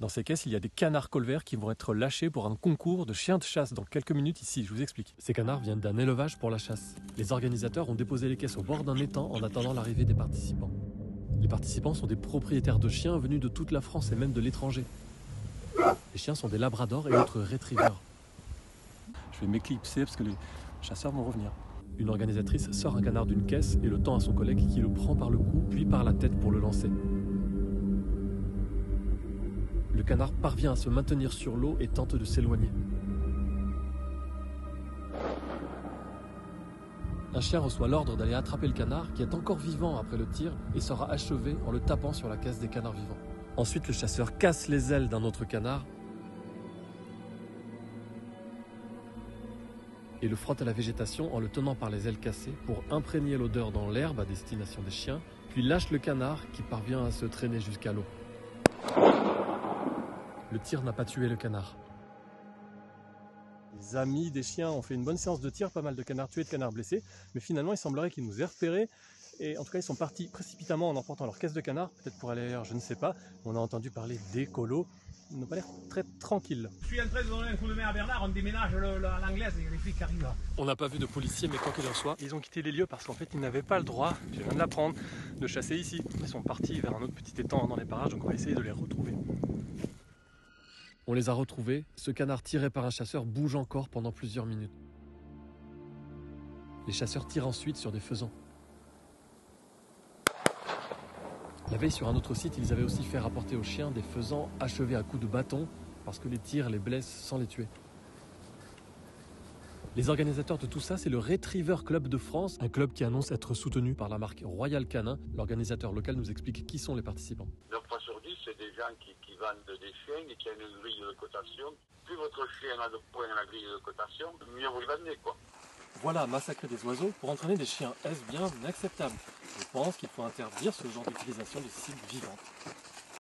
Dans ces caisses, il y a des canards colverts qui vont être lâchés pour un concours de chiens de chasse dans quelques minutes ici, je vous explique. Ces canards viennent d'un élevage pour la chasse. Les organisateurs ont déposé les caisses au bord d'un étang en attendant l'arrivée des participants. Les participants sont des propriétaires de chiens venus de toute la France et même de l'étranger. Les chiens sont des labradors et autres retrievers. Je vais m'éclipser parce que les chasseurs vont revenir. Une organisatrice sort un canard d'une caisse et le tend à son collègue qui le prend par le cou puis par la tête pour le lancer. Le canard parvient à se maintenir sur l'eau et tente de s'éloigner. Un chien reçoit l'ordre d'aller attraper le canard qui est encore vivant après le tir et sera achevé en le tapant sur la caisse des canards vivants. Ensuite, le chasseur casse les ailes d'un autre canard et le frotte à la végétation en le tenant par les ailes cassées pour imprégner l'odeur dans l'herbe à destination des chiens, puis lâche le canard qui parvient à se traîner jusqu'à l'eau. Le tir n'a pas tué le canard. Les amis des chiens ont fait une bonne séance de tir, pas mal de canards tués, de canards blessés, mais finalement il semblerait qu'ils nous aient repérés, et en tout cas ils sont partis précipitamment en emportant leur caisse de canard, peut-être pour aller ailleurs, je ne sais pas. On a entendu parler d'écolos, ils n'ont pas l'air très tranquilles. Je suis en train de donner un coup de main à Bernard, on déménage l'anglaise et les flics arrivent là. On n'a pas vu de policiers, mais quoi qu'il en soit, ils ont quitté les lieux parce qu'en fait ils n'avaient pas le droit, je viens de l'apprendre, de chasser ici. Ils sont partis vers un autre petit étang dans les parages, donc on va essayer de les retrouver. On les a retrouvés, ce canard tiré par un chasseur bouge encore pendant plusieurs minutes. Les chasseurs tirent ensuite sur des faisans. La veille sur un autre site, ils avaient aussi fait rapporter aux chiens des faisans achevés à coups de bâton parce que les tirs les blessent sans les tuer. Les organisateurs de tout ça, c'est le Retriever Club de France, un club qui annonce être soutenu par la marque Royal Canin. L'organisateur local nous explique qui sont les participants. 9 fois sur 10, c'est des gens qui vendent des chiens et qui ont une grille de cotation. Plus votre chien a de points à la grille de cotation, mieux vous le vendez, quoi. Voilà, massacrer des oiseaux pour entraîner des chiens, est-ce bien acceptable? Je pense qu'il faut interdire ce genre d'utilisation de cibles vivantes.